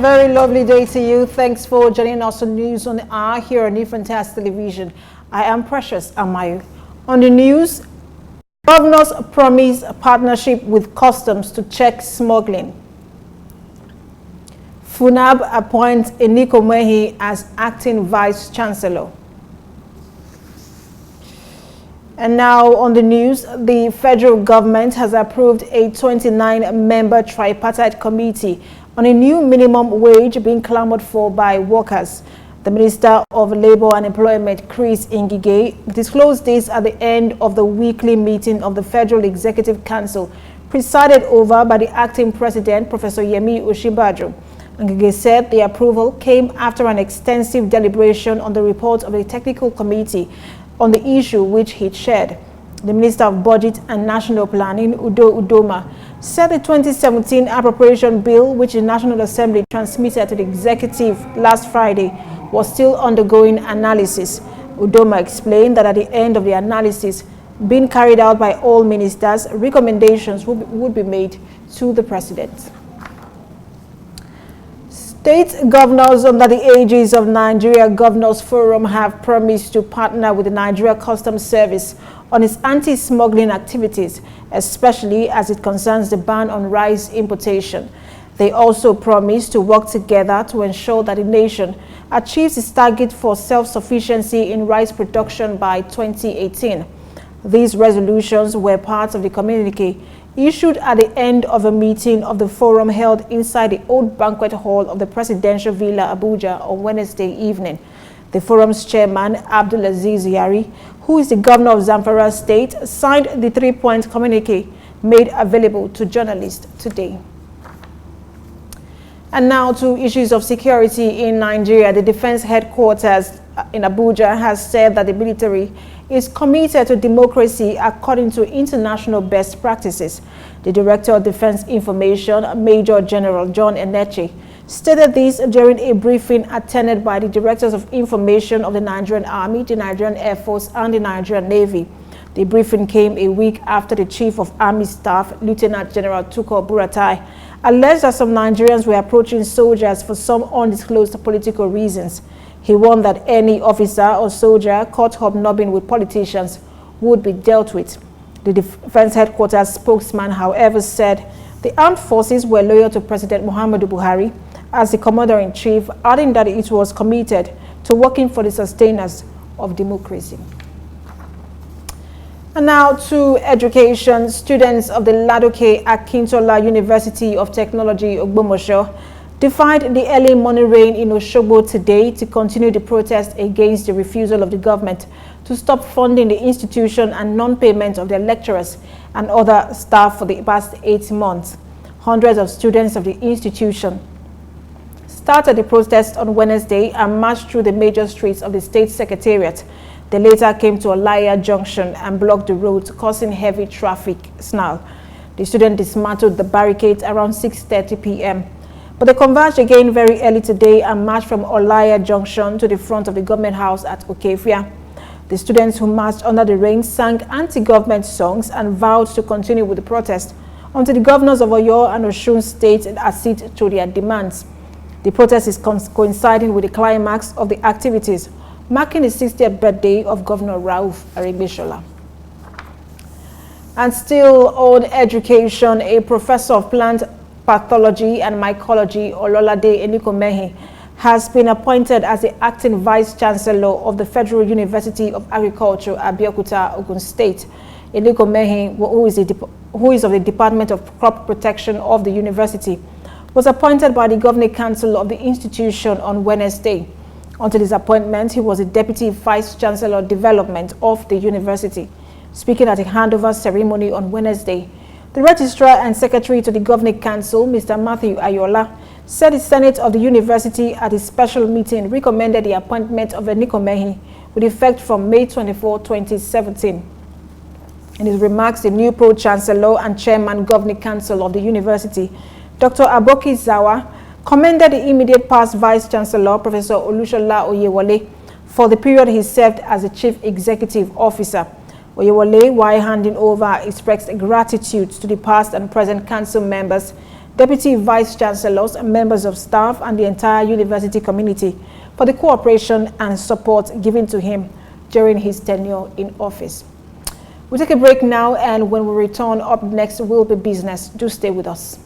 very lovely day to you. Thanks for joining us on News on the Hour here on Fantastic Television. I am Precious Amayu. On the news, governors promise a partnership with customs to check smuggling. FUNAB appoints Eniko Mehi as acting vice chancellor. And now on the news, the federal government has approved a 29-member tripartite committee on a new minimum wage being clamored for by workers. The Minister of Labour and Employment, Chris Ngige, disclosed this at the end of the weekly meeting of the Federal Executive Council, presided over by the acting president, Professor Yemi Osinbajo. Ngige said the approval came after an extensive deliberation on the report of a technical committee on the issue, which he chaired. The Minister of Budget and National Planning, Udo Udoma, said the 2017 appropriation bill, which the National Assembly transmitted to the executive last Friday, was still undergoing analysis. Udoma explained that at the end of the analysis being carried out by all ministers, recommendations would be made to the President. State governors under the aegis of Nigeria Governors Forum have promised to partner with the Nigeria Customs Service on its anti-smuggling activities, especially as it concerns the ban on rice importation. They also promised to work together to ensure that the nation achieves its target for self-sufficiency in rice production by 2018. These resolutions were part of the communique issued at the end of a meeting of the forum held inside the old banquet hall of the Presidential Villa Abuja on Wednesday evening. The forum's chairman, Abdulaziz Yari, who is the governor of Zamfara State, signed the 3-point communique made available to journalists today. And now to issues of security in Nigeria. The defense headquarters in Abuja has said that the military is committed to democracy according to international best practices. The Director of Defense Information, Major General John Eneche, stated this during a briefing attended by the Directors of Information of the Nigerian Army, the Nigerian Air Force, and the Nigerian Navy. The briefing came a week after the Chief of Army Staff, Lieutenant General Tukur Buratai, alleged that some Nigerians were approaching soldiers for some undisclosed political reasons. He warned that any officer or soldier caught hobnobbing with politicians would be dealt with. The Defense Headquarters spokesman, however, said the armed forces were loyal to President Muhammadu Buhari as the Commander-in-Chief, adding that it was committed to working for the sustainers of democracy. And now to education. Students of the Ladoke Akintola University of Technology, Ogbomosho, defied the early morning rain in Osogbo today to continue the protest against the refusal of the government to stop funding the institution and non-payment of their lecturers and other staff for the past 8 months. Hundreds of students of the institution started the protest on Wednesday and marched through the major streets of the state secretariat. They later came to Olaya Junction and blocked the roads, causing heavy traffic snarl. The students dismantled the barricades around 6:30 p.m. But they converged again very early today and marched from Olaya Junction to the front of the government house at Okefia. The students who marched under the rain sang anti-government songs and vowed to continue with the protest until the governors of Oyo and Osun State accede to their demands. The protest is coinciding with the climax of the activities, marking the 60th birthday of Governor Rauf Aregbesola. And still on education, a professor of plant pathology and mycology, Ololade Eniko Mehi, has been appointed as the acting vice chancellor of the Federal University of Agriculture, Abeokuta, Ogun State. Eniko Mehi, who is of the Department of Crop Protection of the university, was appointed by the Governing Council of the institution on Wednesday. Until his appointment, he was the Deputy Vice Chancellor of Development of the university. Speaking at a handover ceremony on Wednesday, the Registrar and Secretary to the Governing Council, Mr. Matthew Ayola, said the Senate of the university at a special meeting recommended the appointment of Eniko Mehi with effect from May 24, 2017. In his remarks, the new Pro-Chancellor and Chairman Governing Council of the university, Dr. Aboki Zawa, commended the immediate past Vice Chancellor, Professor Olushola Oyewole, for the period he served as the Chief Executive Officer. Oyewole, while handing over, expressed gratitude to the past and present council members Deputy Vice Chancellors, members of staff, and the entire university community for the cooperation and support given to him during his tenure in office. We'll take a break now, and when we return, up next will be business. Do stay with us.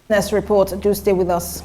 Next report, do stay with us.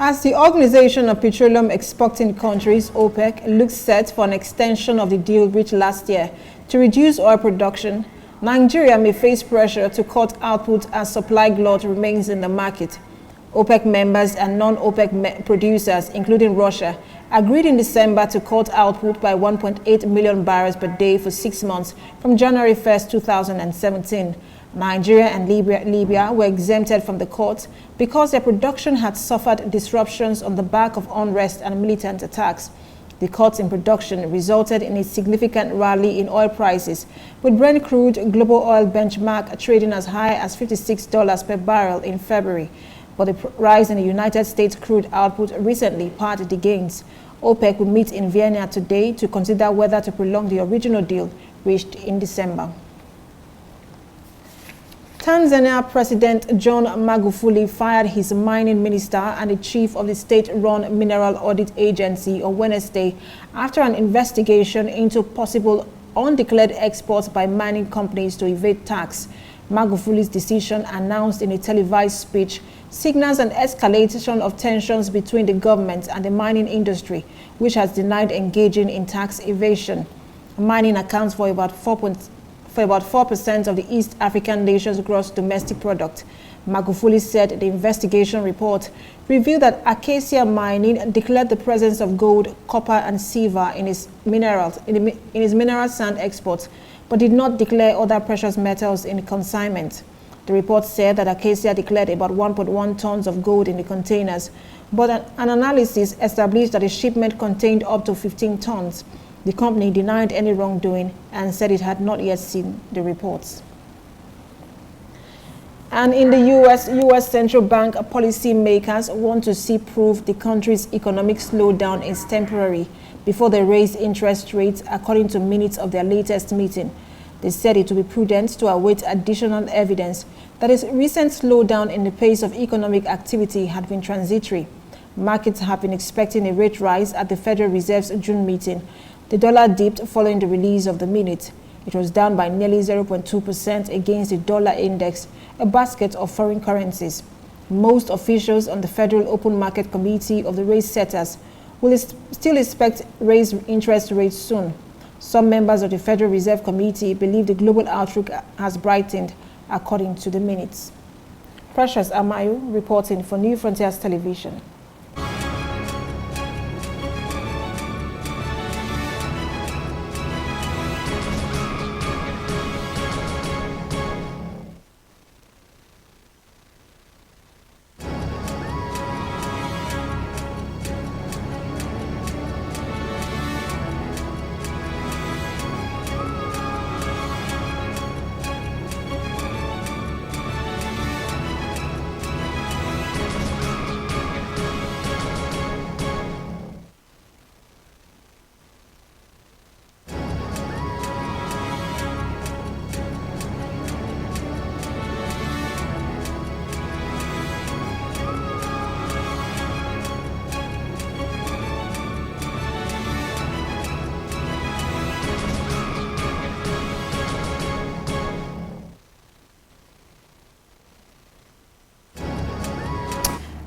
As the Organization of Petroleum Exporting Countries, OPEC, looks set for an extension of the deal reached last year to reduce oil production, Nigeria may face pressure to cut output as supply glut remains in the market. OPEC members and non-OPEC producers, including Russia, agreed in December to cut output by 1.8 million barrels per day for 6 months from January 1st, 2017. Nigeria and Libya were exempted from the cut because their production had suffered disruptions on the back of unrest and militant attacks. The cuts in production resulted in a significant rally in oil prices, with Brent crude global oil benchmark trading as high as $56 per barrel in February. But the rise in the United States crude output recently parted the gains. OPEC will meet in Vienna today to consider whether to prolong the original deal reached in December. Tanzania President John Magufuli fired his mining minister and the chief of the state-run Mineral Audit Agency on Wednesday after an investigation into possible undeclared exports by mining companies to evade tax. Magufuli's decision, announced in a televised speech, signals an escalation of tensions between the government and the mining industry, which has denied engaging in tax evasion. Mining accounts for about 4% of the East African nation's gross domestic product. Magufuli said the investigation report revealed that Acacia Mining declared the presence of gold, copper, and silver in its mineral sand exports, but did not declare other precious metals in consignment. The report said that Acacia declared about 1.1 tons of gold in the containers, but an analysis established that the shipment contained up to 15 tons. The company denied any wrongdoing and said it had not yet seen the reports. And in the U.S. Central Bank policymakers want to see proof the country's economic slowdown is temporary before they raise interest rates, according to minutes of their latest meeting. They said it would be prudent to await additional evidence that its recent slowdown in the pace of economic activity had been transitory. Markets have been expecting a rate rise at the Federal Reserve's June meeting. The dollar dipped following the release of the minute. It was down by nearly 0.2% against the dollar index, a basket of foreign currencies. Most officials on the Federal Open Market Committee of the rate setters will still expect raise interest rates soon. Some members of the Federal Reserve Committee believe the global outlook has brightened, according to the minutes. Precious Amayu reporting for New Frontiers Television.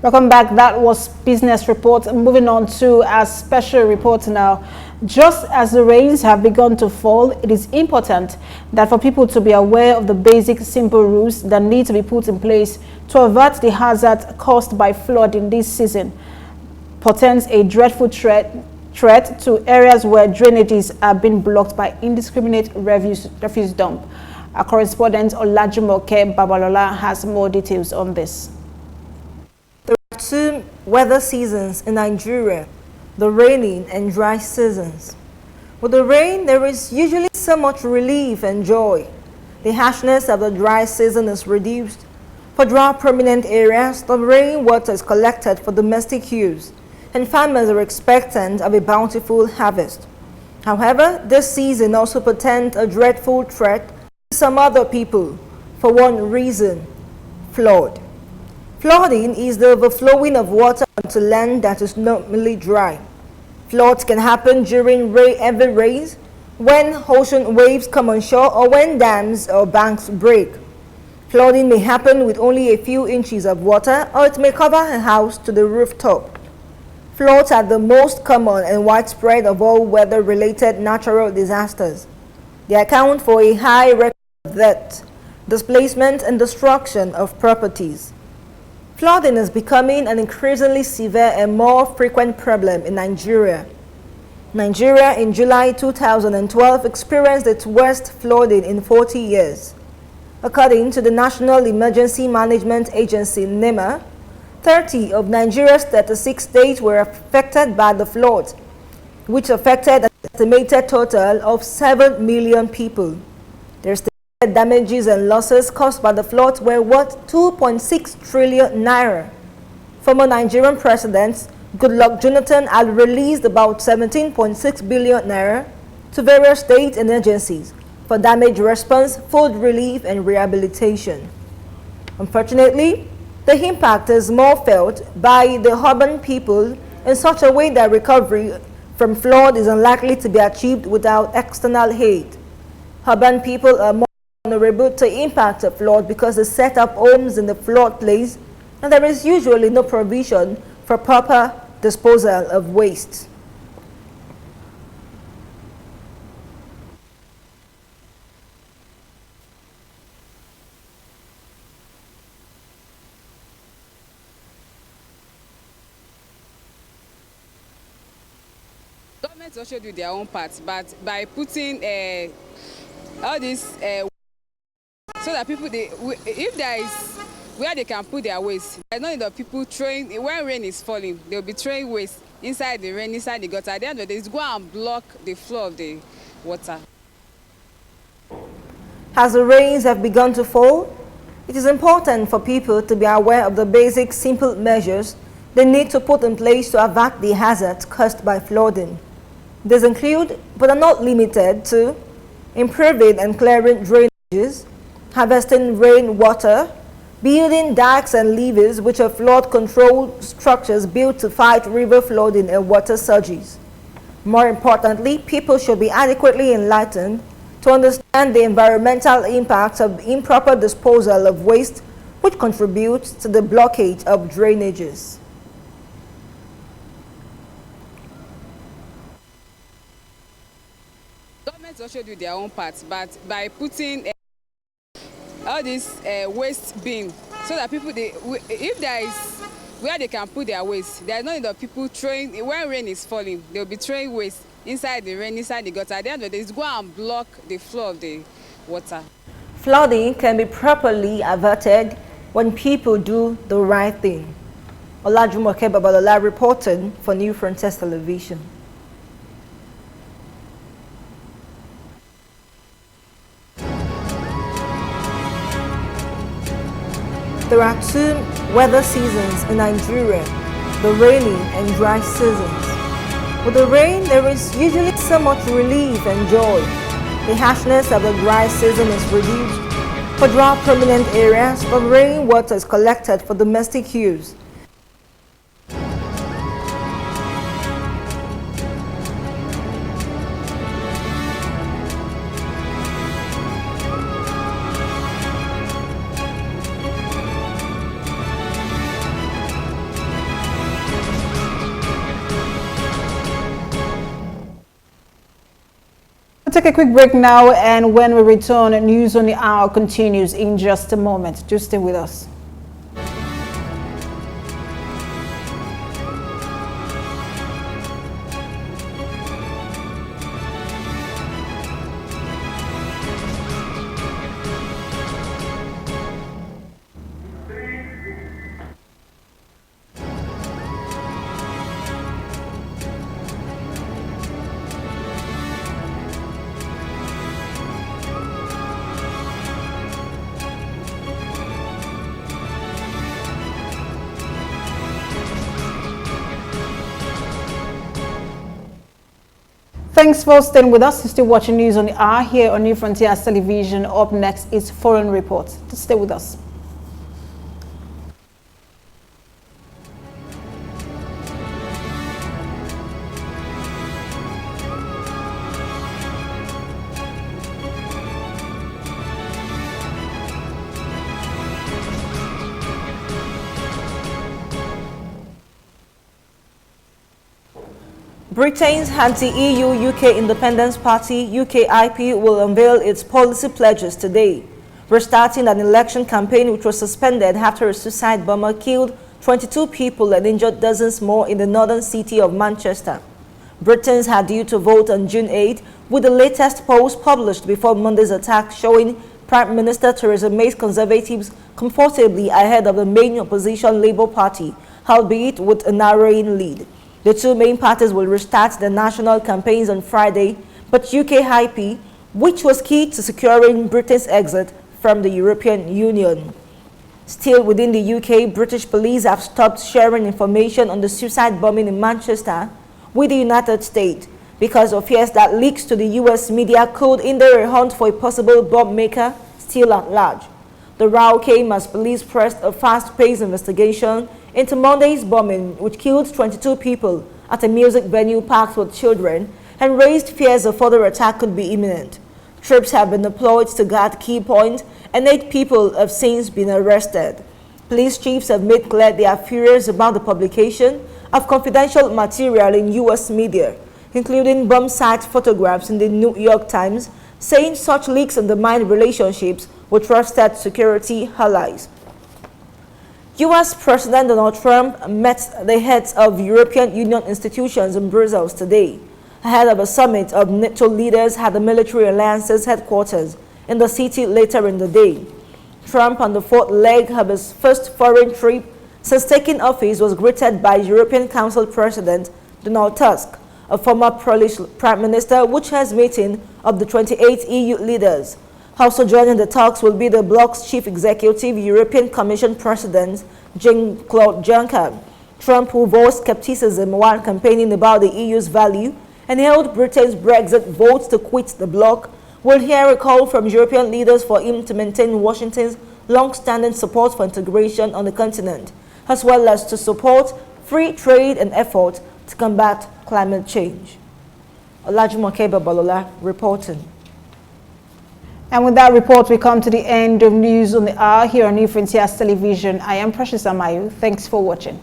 Welcome back. That was Business Report. Moving on to our special report now. Just as the rains have begun to fall, it is important that for people to be aware of the basic, simple rules that need to be put in place to avert the hazard caused by flood in this season. Portends a dreadful threat to areas where drainages are being blocked by indiscriminate refuse dump. Our correspondent Olajumoke Babalola has more details on this. There are two weather seasons in Nigeria, the rainy and dry seasons. With the rain, there is usually so much relief and joy. The harshness of the dry season is reduced. For drought prominent areas, the rainwater is collected for domestic use, and farmers are expectant of a bountiful harvest. However, this season also portends a dreadful threat to some other people, for one reason: flood. Flooding is the overflowing of water onto land that is normally dry. Floods can happen during heavy rains, when ocean waves come on shore, or when dams or banks break. Flooding may happen with only a few inches of water, or it may cover a house to the rooftop. Floods are the most common and widespread of all weather-related natural disasters. They account for a high record of death, displacement, and destruction of properties. Flooding is becoming an increasingly severe and more frequent problem in Nigeria. Nigeria in July 2012 experienced its worst flooding in 40 years. According to the National Emergency Management Agency, NEMA, 30 of Nigeria's 36 states were affected by the flood, which affected an estimated total of 7 million people. The estimated damages and losses caused by the flood were worth 2.6 trillion naira. Former Nigerian President Goodluck Jonathan had released about 17.6 billion naira to various states and agencies for damage response, food relief, and rehabilitation. Unfortunately, the impact is more felt by the urban people in such a way that recovery from flood is unlikely to be achieved without external aid. Urban people are more vulnerable to the impact of flood because they set up homes in the floodplains, and there is usually no provision for proper disposal of waste. Government also do their own part, but by putting all this so that people, if there is where they can put their waste, there's no need of people throwing, when rain is falling, they'll be throwing waste inside the rain, inside the gutter. At the end of the day, it's go and block the flow of the water. As the rains have begun to fall, it is important for people to be aware of the basic, simple measures they need to put in place to avert the hazards caused by flooding. These include, but are not limited to, improving and clearing drainages, harvesting rainwater, building dikes and levees, which are flood control structures built to fight river flooding and water surges. More importantly, people should be adequately enlightened to understand the environmental impacts of improper disposal of waste, which contributes to the blockage of drainages. Governments also do their own part, but by putting all this waste bin, so that people, if there is where they can put their waste, there's no need of people throwing, when rain is falling, they'll be throwing waste inside the rain, inside the gutter. At the end of the day, it's go and block the flow of the water. Flooding can be properly averted when people do the right thing. Olajumoke Babalola reported for New Frontiers Television. There are two weather seasons in Nigeria, the rainy and dry seasons. With the rain, there is usually so much relief and joy. The harshness of the dry season is reduced. For drought prominent areas, the rainwater is collected for domestic use. take a quick break now, and when we return, News on the Hour continues in just a moment. Just stay with us. Thanks for staying with us. You're still watching News on the Hour here on New Frontiers Television. Up next is Foreign Report. Just stay with us. Britain's anti-EU UK Independence Party, UKIP, will unveil its policy pledges today, restarting an election campaign which was suspended after a suicide bomber killed 22 people and injured dozens more in the northern city of Manchester. Britons are due to vote on June 8, with the latest polls published before Monday's attack showing Prime Minister Theresa May's Conservatives comfortably ahead of the main opposition Labour Party, albeit with a narrowing lead. The two main parties will restart their national campaigns on Friday, but UKIP, which was key to securing Britain's exit from the European Union. Still within the UK, British police have stopped sharing information on the suicide bombing in Manchester with the United States because of fears that leaks to the US media could hinder a hunt for a possible bomb maker still at large. The row came as police pressed a fast-paced investigation into Monday's bombing, which killed 22 people at a music venue packed with children and raised fears a further attack could be imminent. Troops have been deployed to guard key points, and 8 people have since been arrested. Police chiefs have made clear they are furious about the publication of confidential material in U.S. media, including bomb site photographs in the New York Times, saying such leaks undermine relationships with trusted security allies. U.S. President Donald Trump met the heads of European Union institutions in Brussels today, ahead of a summit of NATO leaders at the military alliance's headquarters in the city later in the day. Trump, on the 4th leg of his first foreign trip since taking office, was greeted by European Council President Donald Tusk, a former Polish Prime Minister, which has meeting of the 28 EU leaders. Also joining the talks will be the bloc's chief executive, European Commission President Jean-Claude Juncker. Trump, who voiced skepticism while campaigning about the EU's value and hailed Britain's Brexit vote to quit the bloc, will hear a call from European leaders for him to maintain Washington's long-standing support for integration on the continent, as well as to support free trade and effort to combat climate change. Olajumoke Babalola reporting. And with that report, we come to the end of News on the Hour here on New Frontiers Television. I am Precious Amayu. Thanks for watching.